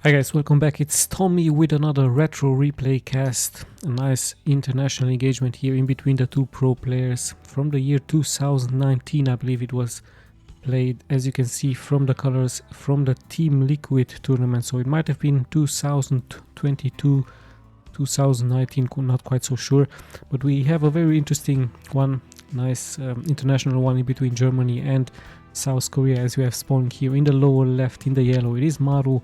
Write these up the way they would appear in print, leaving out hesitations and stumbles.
Hi guys, welcome back. It's Tommy with another retro replay cast. A nice international engagement here in between the two pro players from the year 2019, I believe it was played, as you can see from the colors, from the Team Liquid tournament. So it might have been 2022, 2019, not quite so sure. But we have a very interesting one, nice international one in between Germany and South Korea, as we have spawning here in the lower left in the yellow. It is Maru.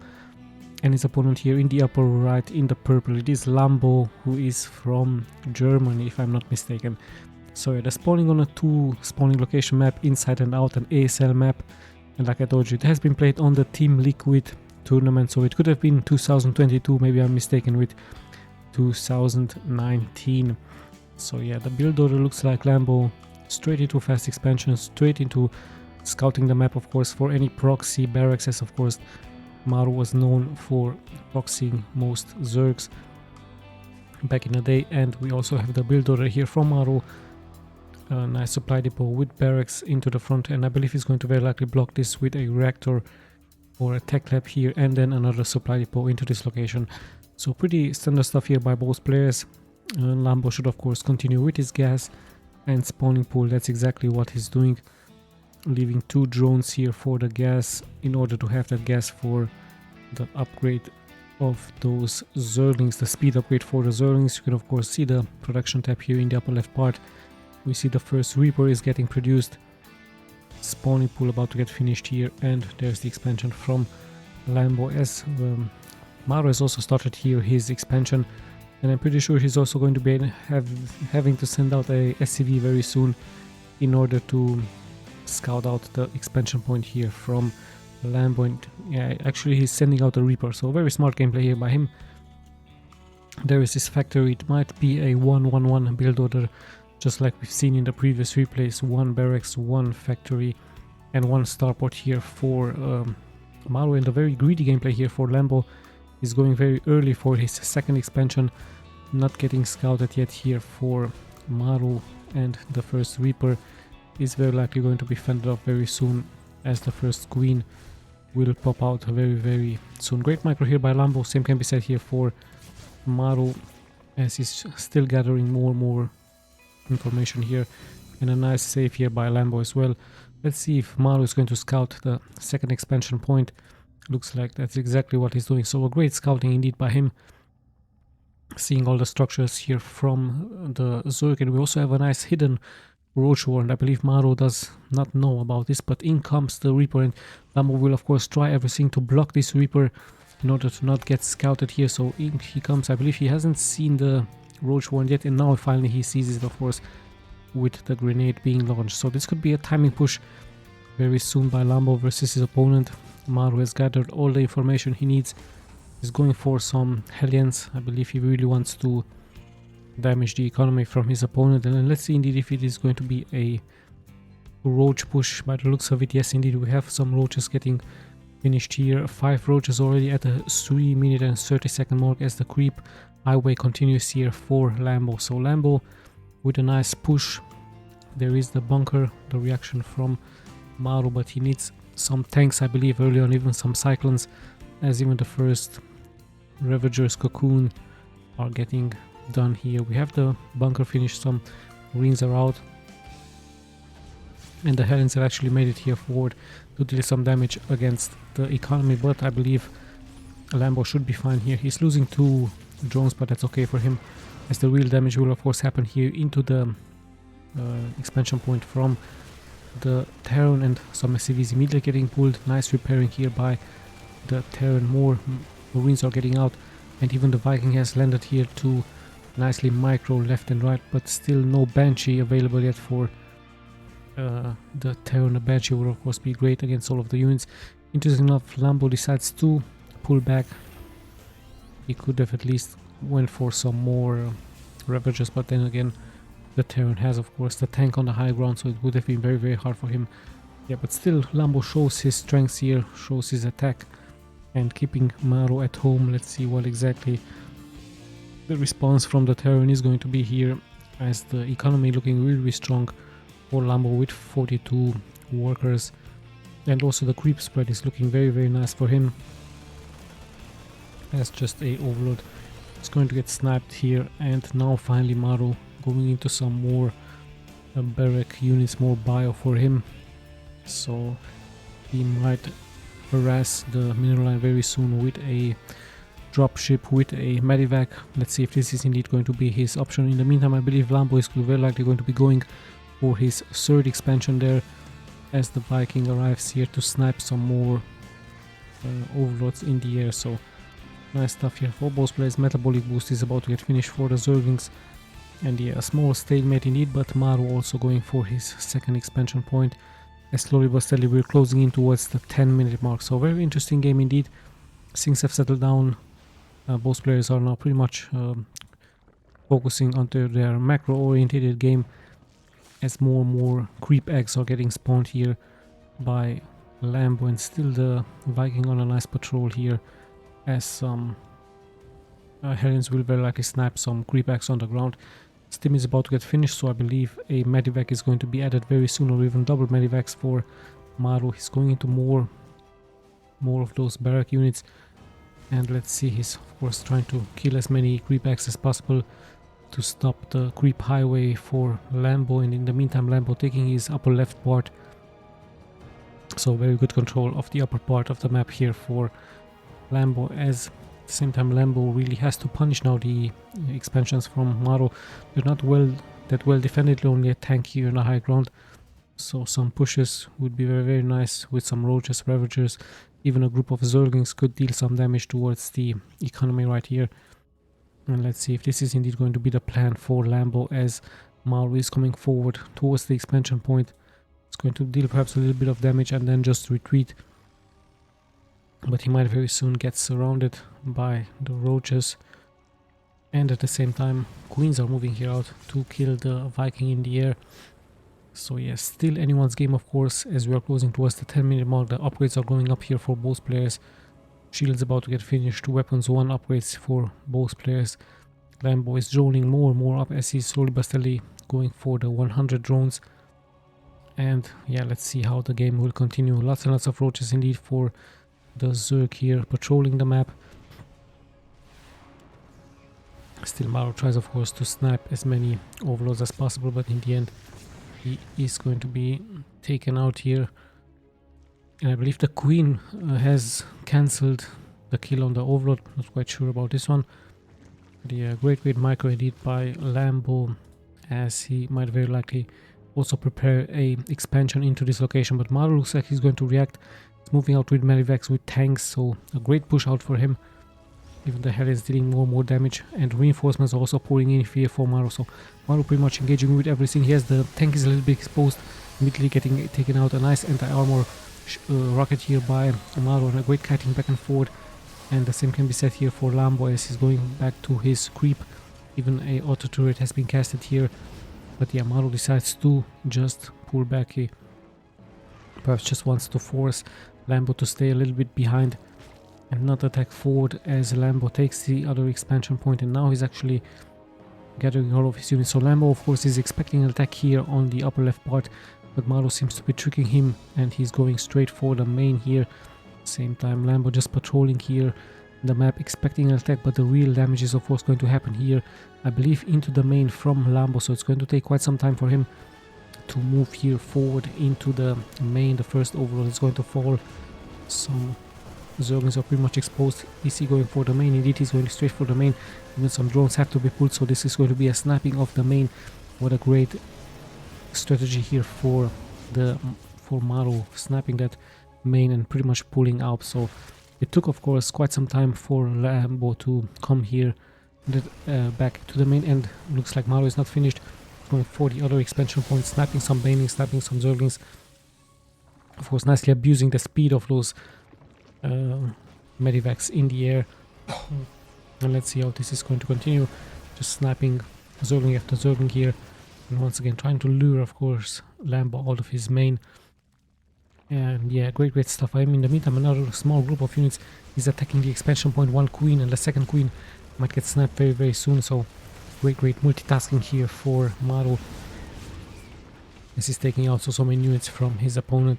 And his opponent here in the upper right in the purple, it is LAMBO, who is from Germany, if I'm not mistaken. So yeah, they're spawning on a two spawning location map, inside and out, an ASL map. And like I told you, it has been played on the Team Liquid tournament, so it could have been 2022, maybe I'm mistaken with 2019. So yeah, the build order looks like LAMBO straight into fast expansion, straight into scouting the map, of course, for any proxy barracks, as of course Maru was known for proxying most Zergs back in the day. And we also have the build order here from Maru. A nice supply depot with barracks into the front, and I believe he's going to very likely block this with a reactor or a tech lab here, and then another supply depot into this location. So pretty standard stuff here by both players. LAMBO should of course continue with his gas and spawning pool. That's exactly what he's doing, leaving two drones here for the gas in order to have that gas for the upgrade of those Zerglings, the speed upgrade for the Zerglings. You can of course see the production tab here in the upper left part. We see the first Reaper is getting produced, spawning pool about to get finished here, and there's the expansion from LAMBO, as Maru has also started here his expansion, and I'm pretty sure he's also going to be having to send out a SCV very soon in order to scout out the expansion point here from LAMBO. And yeah, actually he's sending out a Reaper, so very smart gameplay here by him. There is this factory. It might be a 1-1-1 build order, just like we've seen in the previous replays. One barracks, one factory, and one starport here for Maru. And a very greedy gameplay here for LAMBO. He's going very early for his second expansion, not getting scouted yet here for Maru, and the first Reaper is very likely going to be fended off very soon, as the first queen will pop out very soon. Great micro here by LAMBO. Same can be said here for Maru, as he's still gathering more information here, and a nice save here by LAMBO as well. Let's see if Maru is going to scout the second expansion point. Looks like that's exactly what he's doing, so a great scouting indeed by him, seeing all the structures here from the Zerg. And we also have a nice hidden Roach Warren. I believe Maru does not know about this, but in comes the Reaper, and LAMBO will of course try everything to block this Reaper in order to not get scouted here. So in he comes. I believe he hasn't seen the Roach Warren yet, and now finally he sees it, of course, with the grenade being launched. So this could be a timing push very soon by LAMBO versus his opponent. Maru has gathered all the information he needs. He's going for some Hellions. I believe he really wants to damage the economy from his opponent. And then let's see indeed if it is going to be a roach push. By the looks of it, yes indeed, we have some roaches getting finished here. 5 roaches already at the 3 minute and 30 second mark, as the creep highway continues here for LAMBO. So LAMBO with a nice push. There is the bunker, the reaction from Maru, but he needs some tanks, I believe, early on, even some cyclones, as even the first Ravager's cocoon are getting done here. We have the bunker finished, some Marines are out, and the Hellions have actually made it here forward to deal some damage against the economy, but I believe LAMBO should be fine here. He's losing 2 drones, but that's okay for him, as the real damage will of course happen here into the expansion point from the Terran, and some SCVs immediately getting pulled. Nice repairing here by the Terran. More Marines are getting out, and even the Viking has landed here to nicely micro left and right, but still no Banshee available yet for the Terran. A Banshee would of course be great against all of the units. Interesting enough, LAMBO decides to pull back. He could have at least went for some more Ravagers, but then again the Terran has of course the tank on the high ground, so it would have been very hard for him. Yeah, but still LAMBO shows his strengths here, shows his attack, and keeping Maru at home. Let's see what exactly the response from the Terran is going to be here, as the economy looking really strong for LAMBO with 42 workers, and also the creep spread is looking very nice for him. as just a overload. It's going to get sniped here, and now finally Maru going into some more barrack units, more bio for him. So he might harass the mineral line very soon with a dropship, with a medivac. Let's see if this is indeed going to be his option. In the meantime, I believe Lambo is very likely going to be going for his third expansion there, as the Viking arrives here to snipe some more overlords in the air. So nice stuff here for both players. Metabolic boost is about to get finished for the Zerglings, and yeah, a small stalemate indeed, but Maru also going for his second expansion point, as slowly but steadily we're closing in towards the 10-minute mark. So very interesting game indeed. Things have settled down. Both players are now pretty much focusing onto their macro oriented game, as more and more creep eggs are getting spawned here by Lambo, and still the Viking on a nice patrol here, as some Hellions will very likely snipe some creep eggs on the ground. Steam is about to get finished, so I believe a medivac is going to be added very soon, or even double medivacs for Maru. He's going into more of those barrack units, and let's see, he's of course trying to kill as many creep eggs as possible to stop the creep highway for Lambo, and in the meantime Lambo taking his upper left part. So very good control of the upper part of the map here for Lambo, as at the same time Lambo really has to punish now the expansions from Maru. They're not that well defended, only a tank here on the high ground, so some pushes would be very nice with some roaches, ravagers. Even a group of Zerglings could deal some damage towards the economy right here. And let's see if this is indeed going to be the plan for Lambo, as Maru is coming forward towards the expansion point. It's going to deal perhaps a little bit of damage and then just retreat, but he might very soon get surrounded by the roaches. And at the same time Queens are moving here out to kill the Viking in the air. So yes, still anyone's game of course, as we are closing towards the 10-minute mark. The upgrades are going up here for both players. Shields about to get finished, weapons 1 upgrades for both players. Lambo is droning more and more up, as he's slowly but steadily going for the 100 drones. And yeah, let's see how the game will continue. Lots and lots of roaches indeed for the Zerg here patrolling the map. Still Maru tries of course to snipe as many overlords as possible, but in the end he is going to be taken out here. And I believe the Queen has cancelled the kill on the overlord. Not quite sure about this one. But yeah, great micro indeed by Lambo, as he might very likely also prepare a expansion into this location. But Maru looks like he's going to react. He's moving out with medivacs, with tanks, so a great push out for him. Even the Hell is dealing more and more damage, and reinforcements are also pouring in here for Maru. So Maru pretty much engaging with everything. He has the tank is a little bit exposed, immediately getting taken out. A nice anti-armor rocket here by Maru, and a great kiting back and forward. And the same can be said here for Lambo, as he's going back to his creep. Even a auto turret has been casted here, but yeah, Maru decides to just pull back. He perhaps just wants to force Lambo to stay a little bit behind and not attack forward, as Lambo takes the other expansion point, and now he's actually gathering all of his units. So Lambo of course is expecting an attack here on the upper left part, but Maru seems to be tricking him, and he's going straight for the main here. Same time Lambo just patrolling here the map, expecting an attack, but the real damage is of course going to happen here, I believe, into the main from Lambo. So it's going to take quite some time for him to move here forward into the main. The first overlord is going to fall. Some Zerglings are pretty much exposed. Is he going for the main? Indeed, he's going straight for the main. Even some drones have to be pulled, so this is going to be a sniping of the main. What a great strategy here for Maru, sniping that main and pretty much pulling out. So it took of course quite some time for Lambo to come here back to the main, and looks like Maru is not finished. Going for the other expansion point, sniping some banelings, sniping some Zerglings. Of course nicely abusing the speed of those medivacs in the air. And let's see how this is going to continue. Just sniping Zergling after Zergling here, and once again trying to lure of course Lambo out of his main. And yeah, great stuff. In the meantime, another small group of units is attacking the expansion point. One queen, and the second queen might get sniped very soon. So great multitasking here for Maru, as he's taking out so many units from his opponent,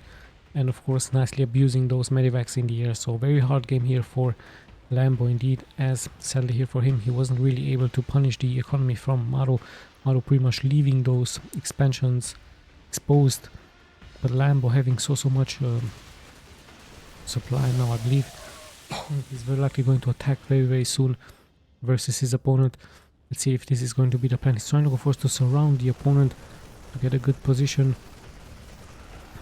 and of course nicely abusing those medivacs in the air. So very hard game here for Lambo indeed, as sadly here for him, he wasn't really able to punish the economy from Maru. Maru pretty much leaving those expansions exposed, but Lambo having so much supply now, I believe. He's very likely going to attack very soon versus his opponent. Let's see if this is going to be the plan. He's trying to go first to surround the opponent to get a good position.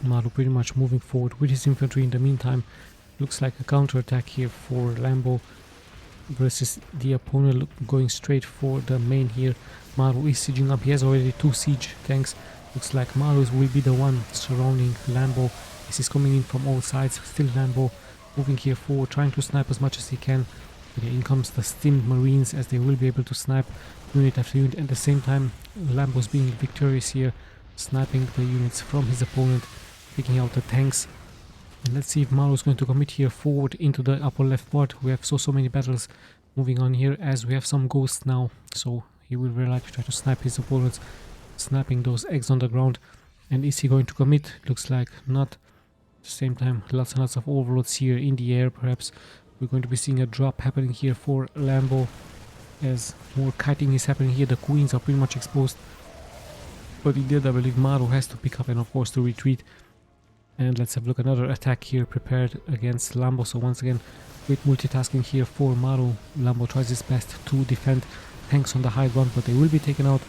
Maru pretty much moving forward with his infantry in the meantime. Looks like a counter-attack here for Lambo versus the opponent going straight for the main here. Maru is sieging up. He has already 2 siege tanks. Looks like Maru will be the one surrounding Lambo. This is coming in from all sides. Still Lambo moving here forward, trying to snipe as much as he can. But in comes the stimmed Marines, as they will be able to snipe unit after unit. At the same time, Lambo's being victorious here, sniping the units from his opponent, picking out the tanks. And let's see if Maru is going to commit here forward into the upper left part. We have so many battles moving on here, as we have some ghosts now. So he will very likely try to snipe his opponents, sniping those eggs on the ground. And is he going to commit? Looks like not. At the same time, lots and lots of overloads here in the air. Perhaps we're going to be seeing a drop happening here for Lambo, as more kiting is happening here. The queens are pretty much exposed, but indeed I believe Maru has to pick up and of course to retreat. And let's have a look, another attack here prepared against Lambo. So once again, great multitasking here for Maru. Lambo tries his best to defend tanks on the high ground, but they will be taken out.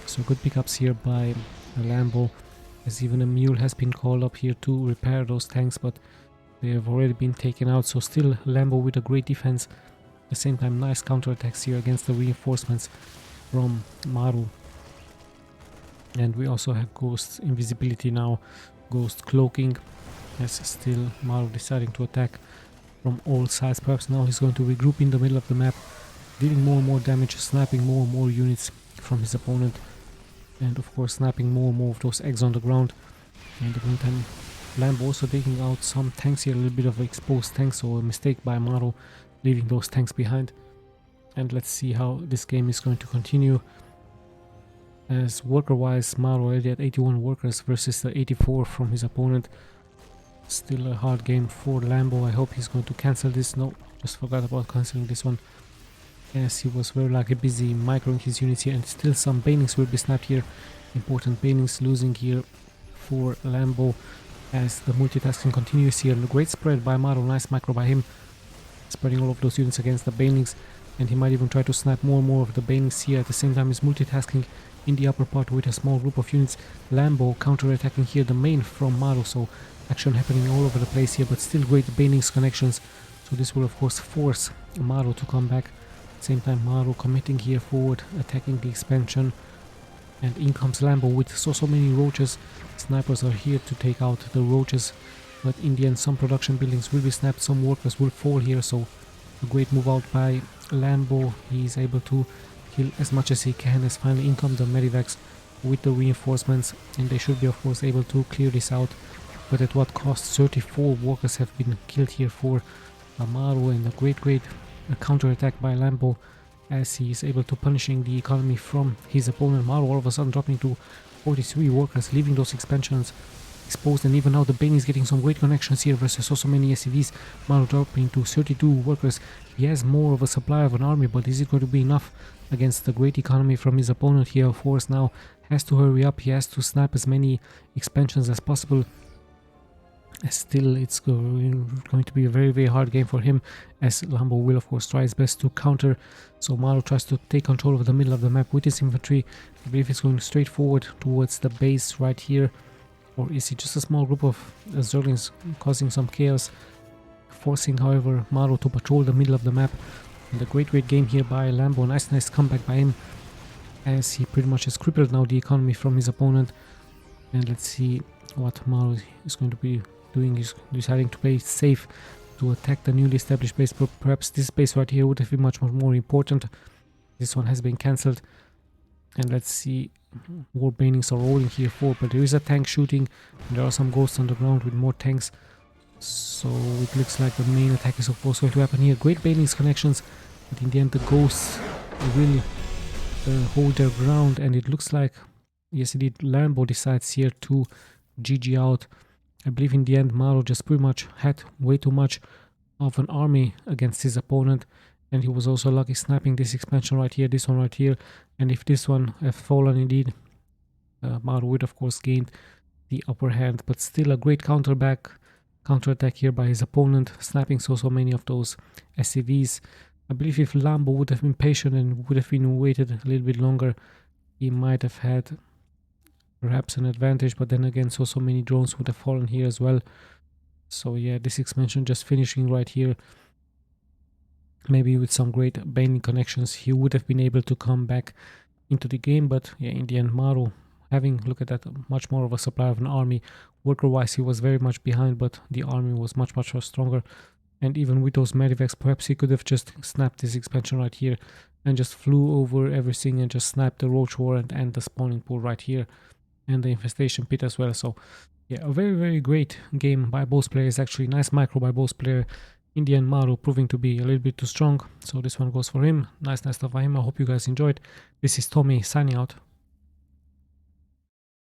So good pickups here by Lambo, as even a mule has been called up here to repair those tanks, but they have already been taken out. So still Lambo with a great defense. At the same time, nice counterattacks here against the reinforcements from Maru. And we also have Ghost invisibility now, Ghost cloaking, as still Maru deciding to attack from all sides. Perhaps now he's going to regroup in the middle of the map, dealing more and more damage, sniping more and more units from his opponent, and of course sniping more and more of those eggs on the ground. In the meantime, Lambo also taking out some tanks here, a little bit of exposed tanks, so a mistake by Maru leaving those tanks behind. And let's see how this game is going to continue, as worker wise Maru already at 81 workers versus the 84 from his opponent. Still a hard game for Lambo. I hope he's going to cancel this. No, just forgot about cancelling this one, as he was very likely busy microing his units here. And still some banelings will be snapped here. Important banelings losing here for Lambo, as the multitasking continues here. And a great spread by Maru, nice micro by him, spreading all of those units against the banelings. And he might even try to snipe more and more of the banelings here. At the same time, he's multitasking in the upper part with a small group of units. Lambo counter-attacking here the main from Maru, so action happening all over the place here, but still great banelings connections. So this will of course force Maru to come back. At the same time, Maru committing here forward, attacking the expansion. And in comes Lambo with so many roaches. Snipers are here to take out the roaches, but in the end some production buildings will be snapped, some workers will fall here. So a great move out by Lambo. He is able to kill as much as he can, as finally in come the medivacs with the reinforcements, and they should be of course able to clear this out. But at what cost? 34 workers have been killed here for Maru, and a great counter-attack by Lambo, as he is able to punishing the economy from his opponent. Maru all of a sudden dropping to 43 workers, leaving those expansions exposed. And even now the Bane is getting some great connections here versus so many SCVs. Maru dropping to 32 workers. He has more of a supply of an army, but is it going to be enough against the great economy from his opponent here? Of course now has to hurry up, he has to snipe as many expansions as possible. Still, it's going to be a very hard game for him, as Lambo will of course try his best to counter. So Maru tries to take control of the middle of the map with his infantry. I believe he's going straight forward towards the base right here, or is he just a small group of Zerglings causing some chaos, forcing however Maru to patrol the middle of the map. And a great game here by Lambo, nice comeback by him, as he pretty much has crippled now the economy from his opponent. And let's see what Maru is going to be doing. Is deciding to play safe to attack the newly established base. Perhaps this base right here would have been much more important. This one has been cancelled. And let's see, more banings are rolling here forward, but there is a tank shooting and there are some ghosts on the ground with more tanks. So it looks like the main attack is of course going to happen here. Great banings connections, but in the end the ghosts will hold their ground. And it looks like, yes indeed, Lambo decides here to GG out. I believe in the end Maru just pretty much had way too much of an army against his opponent, and he was also lucky snapping this expansion right here, this one right here. And if this one had fallen indeed, Maru would of course gained the upper hand, but still a great counterattack here by his opponent, snapping so many of those SCVs. I believe if Lambo would have been patient and would have been waited a little bit longer, he might have had perhaps an advantage, but then again so many drones would have fallen here as well. So yeah, this expansion just finishing right here. Maybe with some great baiting connections he would have been able to come back into the game, but yeah, in the end Maru having, look at that, much more of a supply of an army. Worker wise he was very much behind, but the army was much stronger. And even with those medivacs, perhaps he could have just snapped this expansion right here and just flew over everything and just snapped the roach war and the spawning pool right here and the infestation pit as well. So yeah, a very great game by both players. Actually nice micro by both players. In the end, Maru proving to be a little bit too strong, so this one goes for him. Nice stuff by him. I hope you guys enjoyed. This is Tommy signing out.